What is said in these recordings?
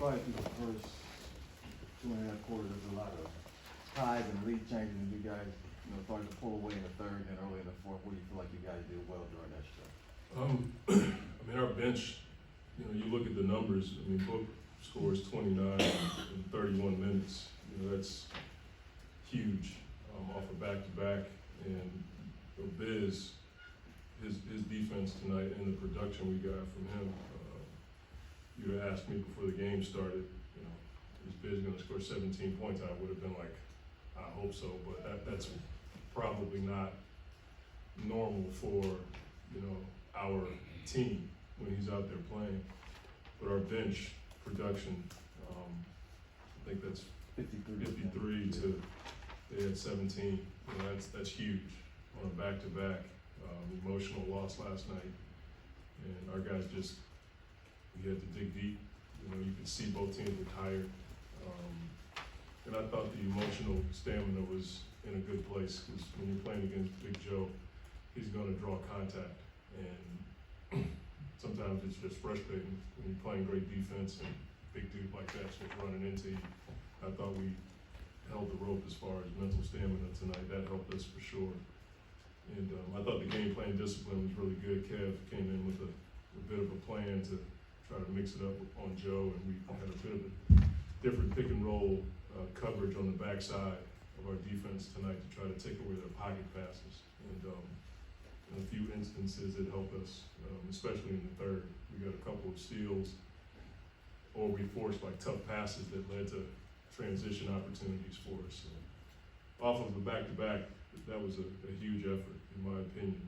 probably through the first 2.5 quarters, there's a lot of ties and lead changes, and you guys, started to pull away in the third and early in the fourth. What do you feel like you guys did well during that stretch? I mean, our bench, you look at the numbers. I mean, Book scores 29 in 31 minutes. That's huge off of back-to-back. And Biz, his defense tonight and the production we got from him, you'd have asked me before the game started, is Biz going to score 17 points? I would have been like, I hope so, but that's probably not normal for, our team when he's out there playing. But our bench production, I think that's 53 to they had 17. That's huge on a back-to-back. Emotional loss last night, and our guys we had to dig deep. You could see both teams were tired, and I thought the emotional stamina was in a good place, because when you're playing against Big Joe, he's going to draw contact, and sometimes it's just frustrating when you're playing great defense and big dude like that's just running into you. I thought we held the rope as far as mental stamina tonight. That helped us for sure. And I thought the game plan discipline was really good. Kev came in with a bit of a plan to try to mix it up on Joe, and we had a bit of a different pick and roll coverage on the backside of our defense tonight to try to take away their pocket passes. And in a few instances, it helped us, especially in the third. We got a couple of steals, or we forced tough passes that led to transition opportunities for us. So, off of the back-to-back, that was a huge effort, in my opinion,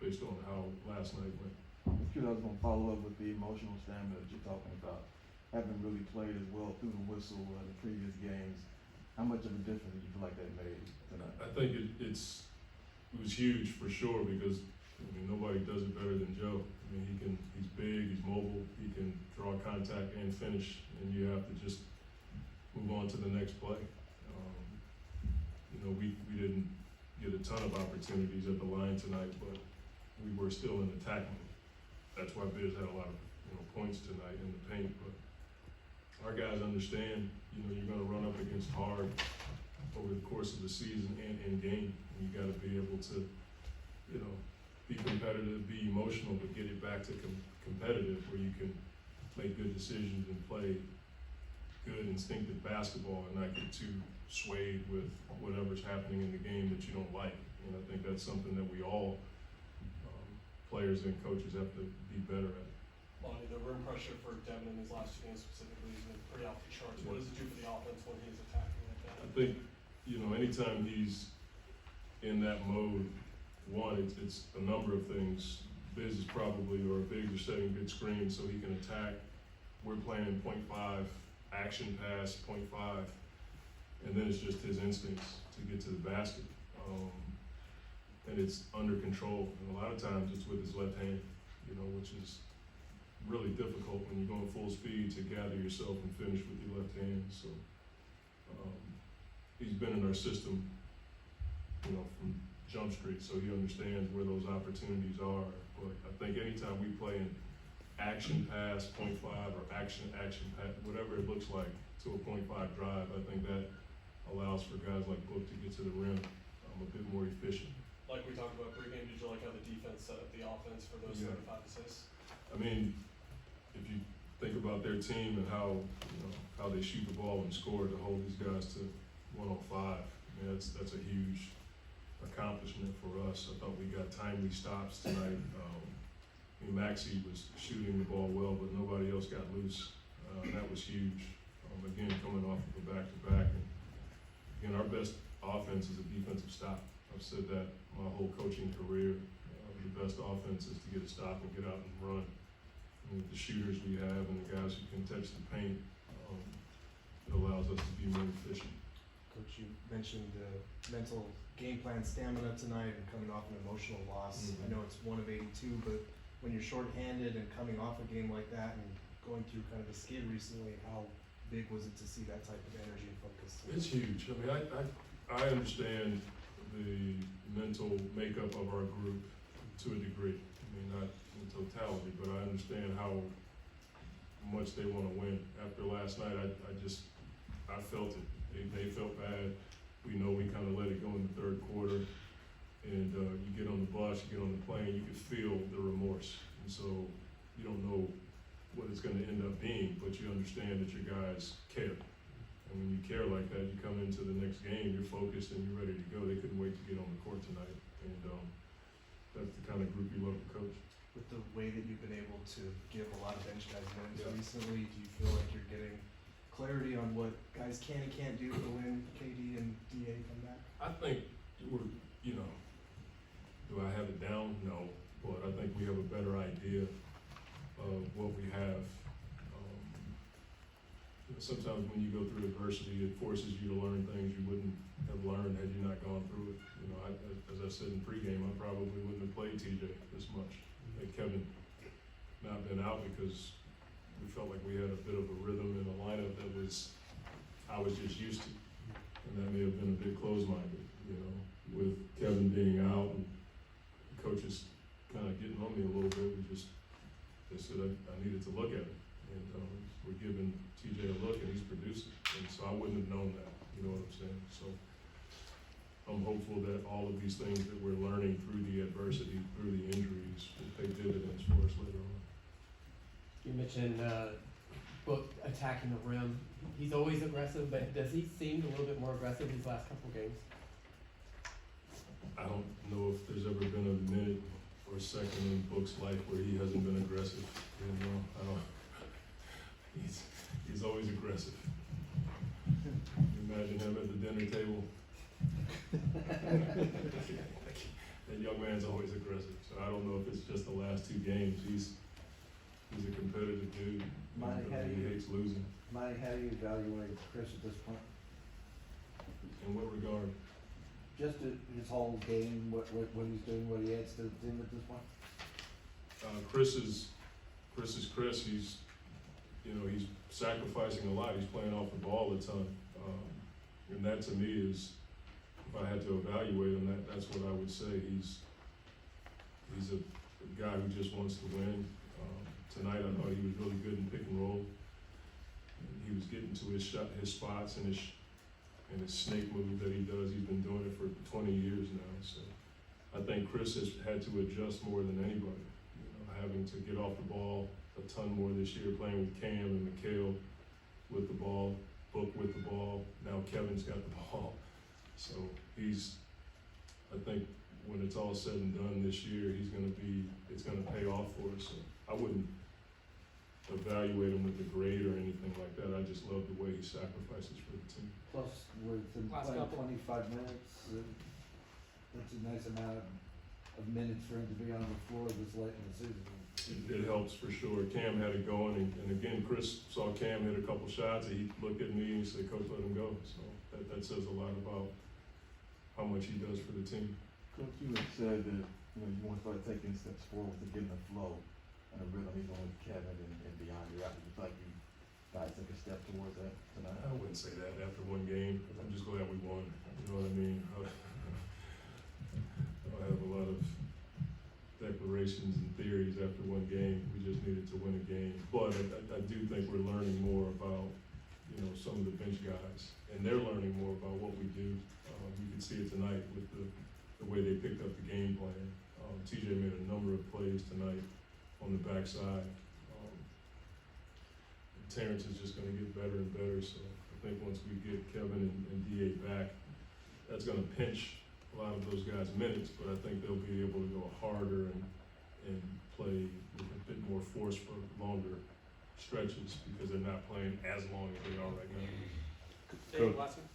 based on how last night went. I was going to follow up with the emotional stamina that you're talking about. Having really played as well through the whistle in the previous games, how much of a difference do you feel like that made tonight? I think it was huge for sure, because nobody does it better than Joe. He's big, he's mobile, he can draw contact and finish, and you have to just move on to the next play. We didn't get a ton of opportunities at the line tonight, but we were still in attacking. That's why Biz had a lot of points tonight in the paint. But our guys understand, you're going to run up against hard over the course of the season and in game. And you got to be able to, be competitive, be emotional, but get it back to competitive, where you can make good decisions and play good instinctive basketball and not get too swayed with whatever's happening in the game that you don't like. And I think that's something that we all, players and coaches, have to be better at. Monty, the rim pressure for Devin in these last 2 games specifically has been pretty off the charts. What does it do for the offense when he's attacking like that? I think, anytime he's in that mode, one, it's a number of things. Biz is probably, or Biggs are setting good screens so he can attack. We're playing 0.5 action pass, 0.5, and then it's just his instincts to get to the basket. And it's under control. And a lot of times it's with his left hand, which is really difficult when you're going full speed to gather yourself and finish with your left hand. So he's been in our system, from Jump Street, so he understands where those opportunities are. But I think anytime we play in action pass, 0.5, or action pass, whatever it looks like, to a 0.5 drive, I think that allows for guys like Book to get to the rim a bit more efficient. Like we talked about pregame, did you like how the defense set up the offense for those 35 assists? If you think about their team and how they shoot the ball and score, to hold these guys to 105, that's a huge accomplishment for us. I thought we got timely stops tonight. Maxey was shooting the ball well, but nobody else got loose. That was huge. Again, coming off of a back-to-back. And again, our best offense is a defensive stop. I've said that my whole coaching career. The best offense is to get a stop and get out and run. And with the shooters we have and the guys who can touch the paint, it allows us to be more efficient. Coach, you mentioned mental game plan stamina tonight and coming off an emotional loss. Mm-hmm. I know it's 1 of 82, but when you're shorthanded and coming off a game like that and going through kind of a skid recently, how big was it to see that type of energy and focus? It's huge. I understand the mental makeup of our group to a degree. Not in totality, but I understand how much much they wanna win. After last night, I felt it. They felt bad. We know we kinda let it go in the third quarter. And, you get on the bus, you get on the plane, you can feel the remorse. And so, you don't know what it's gonna end up being, but you understand that your guys care. And when you care like that, you come into the next game, you're focused and you're ready to go. They couldn't wait to get on the court tonight. And, that's the kind of group you love to coach. With the way that you've been able to give a lot of bench guys minutes Yeah. recently, do you feel like you're getting clarity on what guys can and can't do to win KD and DA come back? I think we're, you know, do I have it down? No, but I think we have a better idea of what we have. You know, sometimes when you go through adversity, it forces you to learn things you wouldn't have learned had you not gone through it. You know, as I said in pregame, I probably wouldn't have played TJ this much. Had Kevin not been out, because we felt like we had a bit of a rhythm in the lineup that I was just used to. And that may have been a bit closed-minded, you know, with Kevin being out and the coaches kind of getting on me a little bit. They said I needed to look at it. And we're giving TJ a look and he's producing. And so I wouldn't have known that, you know what I'm saying? So I'm hopeful that all of these things that we're learning through the adversity, through the injuries, will pay dividends for us later on. You mentioned Book attacking the rim. He's always aggressive, but does he seem a little bit more aggressive these last couple of games? I don't know if there's ever been a minute or a second in Book's life where he hasn't been aggressive. You know, I don't. He's always aggressive. You imagine him at the dinner table. That young man's always aggressive. So I don't know if it's just the last two games. He's a competitive dude. Monty, He hates losing. Monty, how do you evaluate Chris at this point? In what regard? Just his whole game, what he's doing, what he adds to the team at this point? Chris is Chris. He's sacrificing a lot. He's playing off the ball a ton. And that to me is, if I had to evaluate him, that's what I would say. He's a guy who just wants to win. Tonight I thought he was really good in pick and roll. And he was getting to his spots and his snake move that he does. He's been doing it for 20 years now. So I think Chris has had to adjust more than anybody. You know, having to get off the ball a ton more this year, playing with Cam and Mikhail with the ball, Book with the ball. Now Kevin's got the ball. So I think when it's all said and done this year, it's gonna pay off for us. So I wouldn't evaluate him with a grade or anything like that. I just love the way he sacrifices for the team. Plus, with him Last playing couple. 25 minutes, that's a nice amount of minutes for him to be on the floor this late in the season. It helps for sure. Cam had it going, and again, Chris saw Cam hit a couple shots, and he looked at me and he said, "Coach, let him go." So that says a lot about how much he does for the team. Coach, you had said that, you know, you want to start taking steps forward to get in the flow and a rhythm even with Kevin and beyond your out. You feel like you guys took a step towards that tonight? I wouldn't say that after one game. I'm just glad we won. You know what I mean? I have a lot of declarations and theories after one game. We just needed to win a game. But I do think we're learning more about, you know, some of the bench guys. And they're learning more about what we do. You can see it tonight with the way they picked up the game plan. TJ made a number of plays tonight on the backside. Terrence is just gonna get better and better, so I think once we get Kevin and DA back, that's gonna pinch a lot of those guys' minutes, but I think they'll be able to go harder and play with a bit more force for longer stretches because they're not playing as long as they are right now. Dave, last one.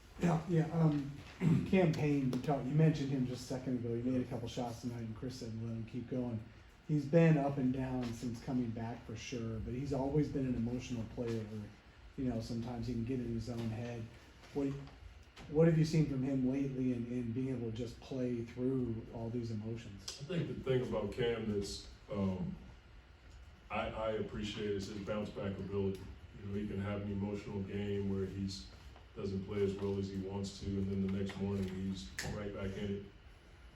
Yeah, campaign, you mentioned him just a second ago, he made a couple shots tonight and Chris said let him keep going. He's been up and down since coming back for sure, but he's always been an emotional player where, you know, sometimes he can get in his own head. What have you seen from him lately in being able to just play through all these emotions? I think the thing about Cam that's, I appreciate is his bounce back ability. You know, he can have an emotional game where doesn't play as well as he wants to, and then the next morning he's right back in it.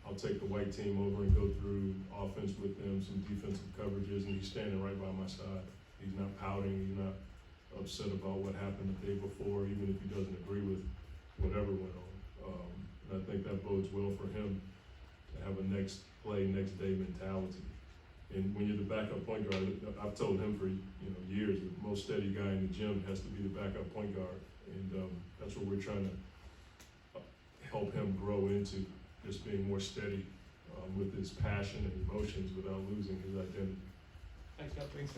I'll take the white team over and go through offense with them, some defensive coverages, and he's standing right by my side. He's not pouting, he's not upset about what happened the day before, even if he doesn't agree with whatever went on. And I think that bodes well for him to have a next play, next day mentality. And when you're the backup point guard, I've told him for years, the most steady guy in the gym has to be the backup point guard. And that's what we're trying to help him grow into, just being more steady with his passion and emotions without losing his identity. Thanks, Scott. Thanks,